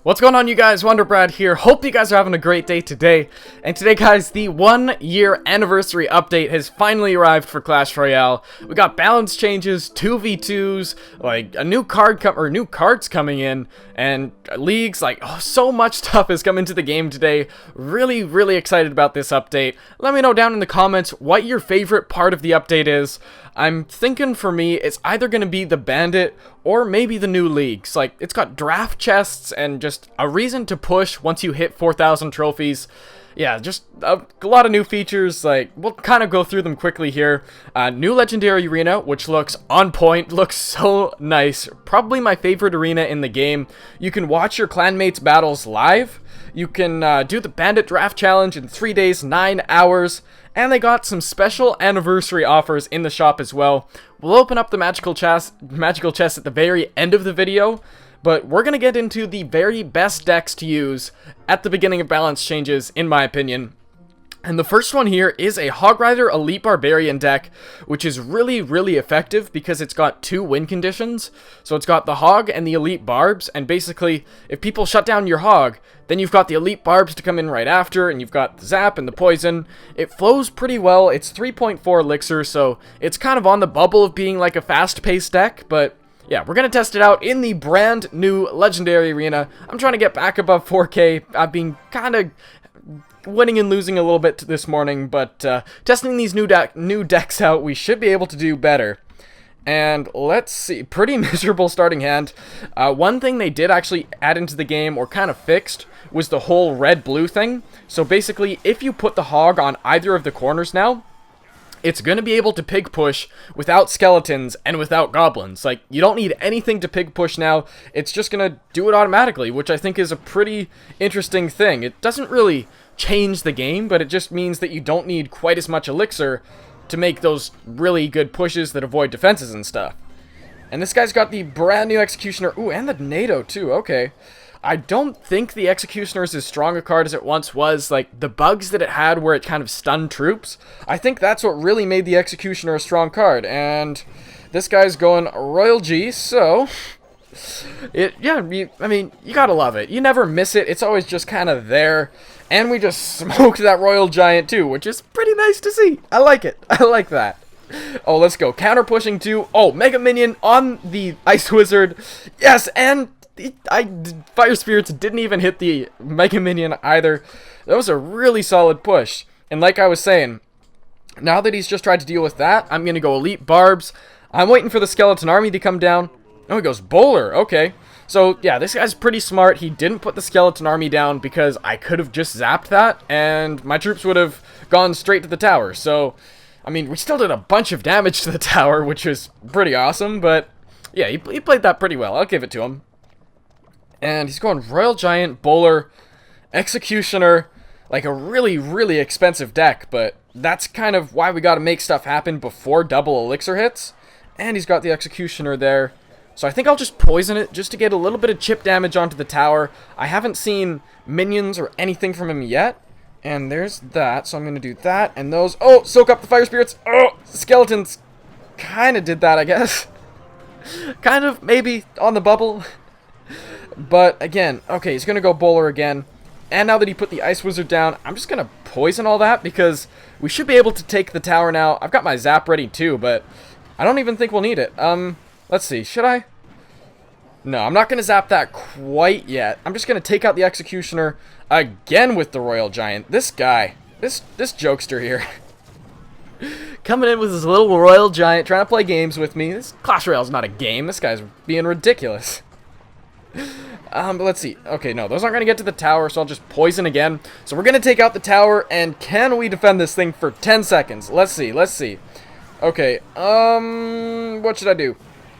What's going on, you guys? WonderBrad here. Hope you guys are having a great day today. And today, guys, the 1-year anniversary update has finally arrived for Clash Royale. We got balance changes, 2v2s, like a new cards coming in, and leagues. So much stuff has come into the game today. Really excited about this update. Let me know down in the comments what your favorite part of the update is. I'm thinking for me, it's either going to be the Bandit or maybe the new leagues. Like, it's got draft chests and just a reason to push once you hit 4,000 trophies. Yeah, just a lot of new features. Like, we'll kind of go through them quickly here. New Legendary Arena, which looks on point, looks so nice. Probably my favorite arena in the game. You can watch your clanmates' battles live. You can do the Bandit Draft Challenge in 3 days, 9 hours. And they got some special anniversary offers in the shop as well. We'll open up the magical chest at the very end of the video, but we're going to get into the very best decks to use at the beginning of balance changes, in my opinion. And the first one here is a Hog Rider EliteBarbarian deck, which is really effective because it's got 2 win conditions. So it's got the Hog and the Elite Barbs, and basically, if people shut down your Hog, then you've got the Elite Barbs to come in right after, and you've got the Zap and the Poison. It flows pretty well. It's 3.4 elixir, so it's kind of on the bubble of being like a fast-paced deck, but yeah, we're going to test it out in the brand new Legendary Arena. I'm trying to get back above 4K. I've been kind of winning and losing a little bit this morning, but testing these new decks out, we should be able to do better. And let's see, pretty miserable starting hand. One thing they did actually add into the game, or kind of fixed, was the whole red-blue thing. So basically, if you put the Hog on either of the corners now, it's going to be able to pig push without skeletons and without goblins. Like, you don't need anything to pig push now. It's just going to do it automatically, which I think is a pretty interesting thing. It doesn't really change the game, but it just means that you don't need quite as much elixir to make those really good pushes that avoid defenses and stuff. And this guy's got the brand new Executioner. Ooh, and the NATO too. Okay. I don't think the Executioner is as strong a card as it once was. Like, the bugs that it had where it kind of stunned troops, I think that's what really made the Executioner a strong card. And this guy's going Royal G, so I mean, you gotta love it. You never miss it. It's always just kind of there. And we just smoked that Royal Giant too, which is pretty nice to see. I like it. I like that. Oh, let's go. Counter pushing too. Oh, Mega Minion on the Ice Wizard. Yes, and Fire Spirits didn't even hit the Mega Minion either. That was a really solid push. And like I was saying, now that he's just tried to deal with that, I'm going to go Elite Barbs. I'm waiting for the Skeleton Army to come down. Oh, he goes Bowler. Okay. So, yeah, this guy's pretty smart. He didn't put the Skeleton Army down because I could have just zapped that, and my troops would have gone straight to the tower. So, I mean, we still did a bunch of damage to the tower, which was pretty awesome, but yeah, he played that pretty well. I'll give it to him. And he's going Royal Giant, Bowler, Executioner, like a really expensive deck, but that's kind of why we got to make stuff happen before double elixir hits. And he's got the Executioner there. So I think I'll just poison it just to get a little bit of chip damage onto the tower. I haven't seen minions or anything from him yet. And there's that, so I'm going to do that. And those, oh, soak up the Fire Spirits. Oh, skeletons kind of did that, I guess. Kind of, maybe, on the bubble. But again, okay, he's going to go Bowler again. And now that he put the Ice Wizard down, I'm just going to poison all that because we should be able to take the tower now. I've got my Zap ready too, but I don't even think we'll need it. Let's see, should I? No, I'm not going to zap that quite yet. I'm just going to take out the Executioner again with the Royal Giant. This guy, this jokester here, coming in with his little Royal Giant, trying to play games with me. This Clash Royale's not a game. This guy's being ridiculous. But let's see. Okay, no, those aren't going to get to the tower, so I'll just poison again. So we're going to take out the tower, and can we defend this thing for 10 seconds? Let's see. Okay, what should I do?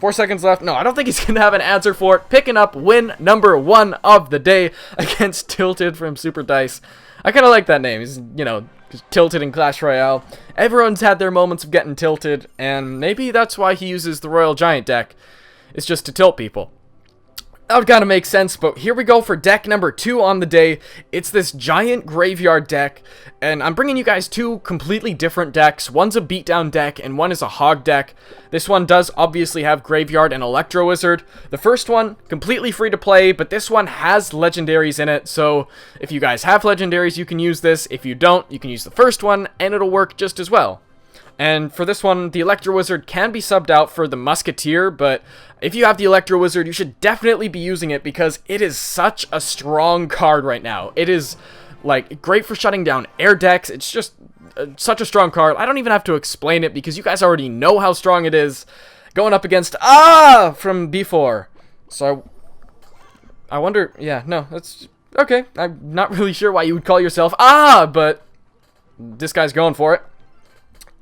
4 seconds left. No, I don't think he's going to have an answer for it. Picking up win number 1 of the day against Tilted from Super Dice. I kind of like that name. He's, you know, tilted in Clash Royale. Everyone's had their moments of getting tilted, and maybe that's why he uses the Royal Giant deck. It's just to tilt people. That would kind of make sense, but here we go for deck number 2 on the day. It's this giant graveyard deck, and I'm bringing you guys 2 completely different decks. One's a beatdown deck, and one is a hog deck. This one does obviously have graveyard and Electro Wizard. The first one, completely free to play, but this one has legendaries in it, so if you guys have legendaries, you can use this. If you don't, you can use the first one, and it'll work just as well. And for this one, the Electro Wizard can be subbed out for the Musketeer, but if you have the Electro Wizard, you should definitely be using it because it is such a strong card right now. It is, like, great for shutting down air decks. It's just such a strong card. I don't even have to explain it because you guys already know how strong it is. Going up against, from before. So, I wonder, yeah, no, that's, okay. I'm not really sure why you would call yourself, but this guy's going for it.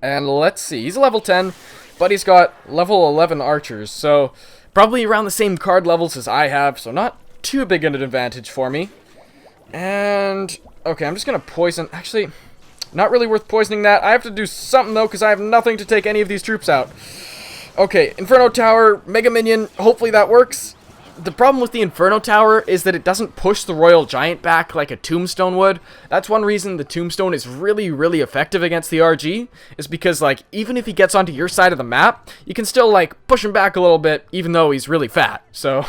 And let's see, he's a level 10, but he's got level 11 archers, so probably around the same card levels as I have, so not too big an advantage for me. And, okay, I'm just going to poison, actually, not really worth poisoning that. I have to do something, though, because I have nothing to take any of these troops out. Okay, Inferno Tower, Mega Minion, hopefully that works. The problem with the Inferno Tower is that it doesn't push the Royal Giant back like a Tombstone would. That's one reason the Tombstone is really, really effective against the RG, is because, like, even if he gets onto your side of the map, you can still, like, push him back a little bit, even though he's really fat. So,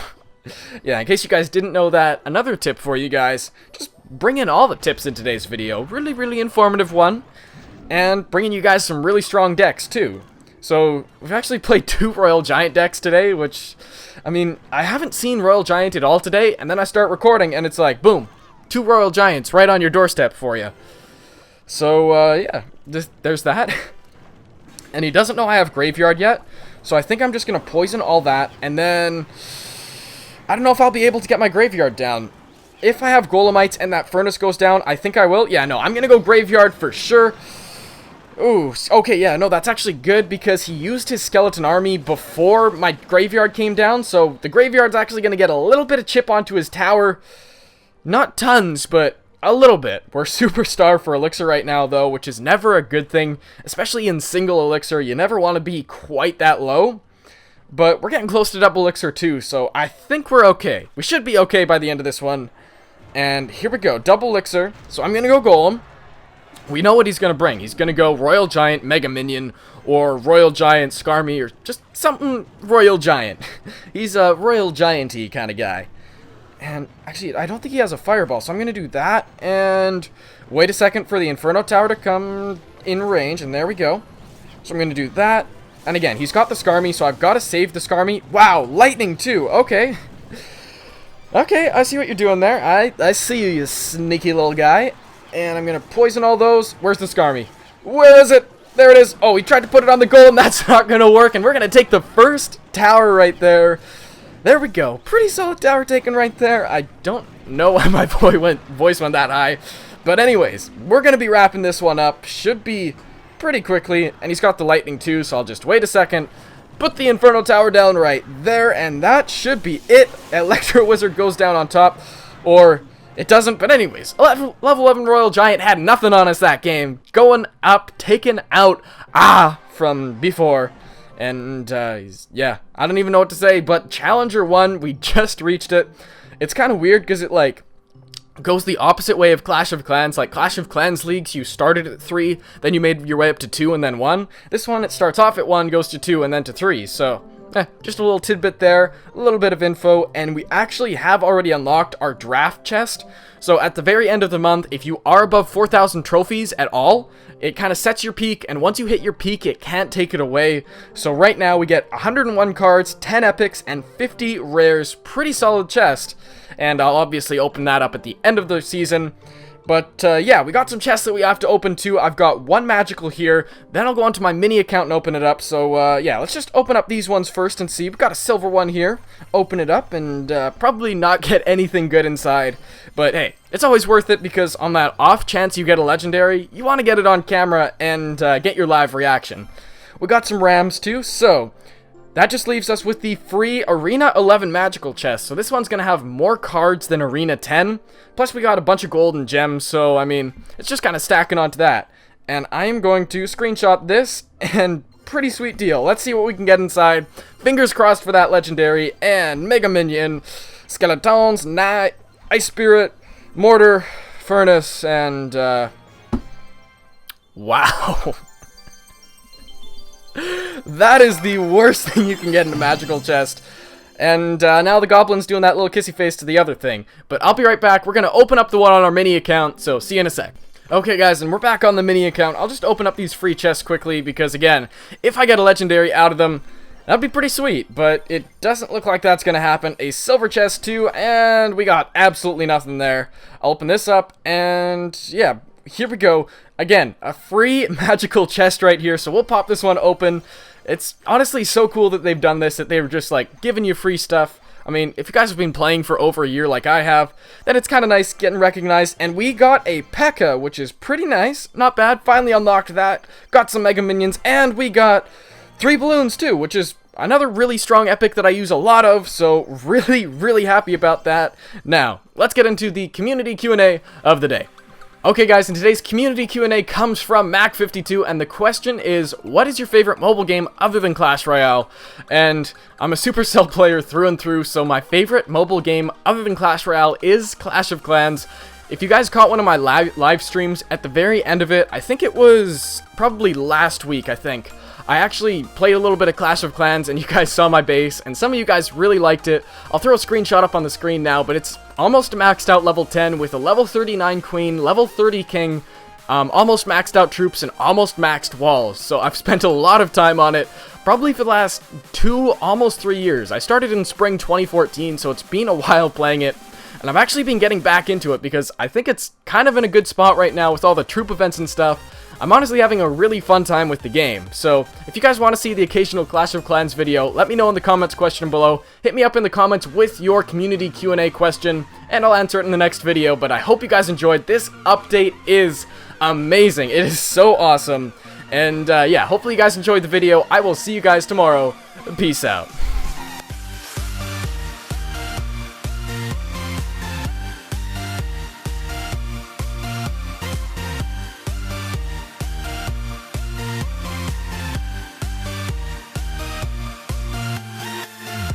yeah, in case you guys didn't know that, another tip for you guys, just bring in all the tips in today's video. Really, really informative one, and bringing you guys some really strong decks, too. So, we've actually played 2 Royal Giant decks today, which, I mean, I haven't seen Royal Giant at all today, and then I start recording, and it's like, boom, 2 Royal Giants right on your doorstep for you. So, yeah, there's that. And he doesn't know I have Graveyard yet, so I think I'm just going to poison all that, and then, I don't know if I'll be able to get my Graveyard down. If I have Golemites and that Furnace goes down, I think I will. Yeah, no, I'm going to go Graveyard for sure. Ooh, okay, yeah, no, that's actually good because he used his skeleton army before my graveyard came down, so the graveyard's actually going to get a little bit of chip onto his tower. Not tons, but a little bit. We're superstar for elixir right now, though, which is never a good thing, especially in single elixir. You never want to be quite that low, but we're getting close to double elixir, too, so I think we're okay. We should be okay by the end of this one, and here we go, double elixir, so I'm going to go Golem. We know what he's going to bring. He's going to go Royal Giant Mega Minion, or Royal Giant Skarmy, or just something Royal Giant. He's a Royal Giant-y kind of guy. And actually, I don't think he has a Fireball, so I'm going to do that, and wait a second for the Inferno Tower to come in range, and there we go. So I'm going to do that, and again, he's got the Skarmy, so I've got to save the Skarmy. Wow, Lightning too, okay. Okay, I see what you're doing there. I see you, you sneaky little guy. And I'm going to poison all those. Where's the Skarmy? Where is it? There it is. Oh, he tried to put it on the goal, and that's not going to work. And we're going to take the first tower right there. There we go. Pretty solid tower taken right there. I don't know why my voice went that high. But anyways, we're going to be wrapping this one up. Should be pretty quickly. And he's got the lightning too, so I'll just wait a second. Put the Inferno Tower down right there. And that should be it. Electro Wizard goes down on top. Or it doesn't, but anyways, level 11 Royal Giant had nothing on us that game. Going up, taken out, from before. And, yeah, I don't even know what to say, but Challenger 1, we just reached it. It's kind of weird because it, like, goes the opposite way of Clash of Clans. Like, Clash of Clans leagues, you started at 3, then you made your way up to 2 and then 1. This one, it starts off at 1, goes to 2, and then to 3, so just a little tidbit there, a little bit of info, and we actually have already unlocked our draft chest. So at the very end of the month, if you are above 4,000 trophies at all, it kind of sets your peak, and once you hit your peak, it can't take it away. So right now, we get 101 cards, 10 epics, and 50 rares. Pretty solid chest, and I'll obviously open that up at the end of the season. But, yeah, we got some chests that we have to open too. I've got one magical here, then I'll go onto my mini account and open it up. So, yeah, let's just open up these ones first and see. We've got a silver one here. Open it up and probably not get anything good inside. But, hey, it's always worth it because on that off chance you get a legendary, you want to get it on camera and get your live reaction. We got some Rams too, so that just leaves us with the free Arena 11 magical chest. So this one's going to have more cards than Arena 10. Plus we got a bunch of gold and gems, so I mean, it's just kind of stacking onto that. And I am going to screenshot this, and pretty sweet deal. Let's see what we can get inside. Fingers crossed for that legendary, and Mega Minion. Skeletons, Ice Spirit, Mortar, Furnace, and, wow. That is the worst thing you can get in a magical chest. And now the goblin's doing that little kissy face to the other thing. But I'll be right back. We're going to open up the one on our mini account, so see you in a sec. Okay guys, and we're back on the mini account. I'll just open up these free chests quickly because, again, if I get a legendary out of them, that'd be pretty sweet. But it doesn't look like that's going to happen. A silver chest too, and we got absolutely nothing there. I'll open this up, and yeah, here we go. Again, a free magical chest right here, so we'll pop this one open. It's honestly so cool that they've done this, that they were just like giving you free stuff. I mean, if you guys have been playing for over a year like I have, then it's kind of nice getting recognized. And we got a P.E.K.K.A, which is pretty nice. Not bad. Finally unlocked that. Got some Mega Minions. And we got 3 balloons too, which is another really strong epic that I use a lot of. So really, really happy about that. Now, let's get into the community Q&A of the day. Okay guys, and today's community Q&A comes from Mac52, and the question is, what is your favorite mobile game other than Clash Royale? And I'm a Supercell player through and through, so my favorite mobile game other than Clash Royale is Clash of Clans. If you guys caught one of my live streams at the very end of it, I think it was probably last week, I actually played a little bit of Clash of Clans, and you guys saw my base, and some of you guys really liked it. I'll throw a screenshot up on the screen now, but it's almost maxed out level 10 with a level 39 queen, level 30 king, almost maxed out troops, and almost maxed walls. So I've spent a lot of time on it, probably for the last 2, almost 3 years. I started in spring 2014, so it's been a while playing it. And I've actually been getting back into it because I think it's kind of in a good spot right now with all the troop events and stuff. I'm honestly having a really fun time with the game. So if you guys want to see the occasional Clash of Clans video, let me know in the comments question below. Hit me up in the comments with your community Q&A question, and I'll answer it in the next video. But I hope you guys enjoyed. This update is amazing. It is so awesome. And yeah, hopefully you guys enjoyed the video. I will see you guys tomorrow. Peace out.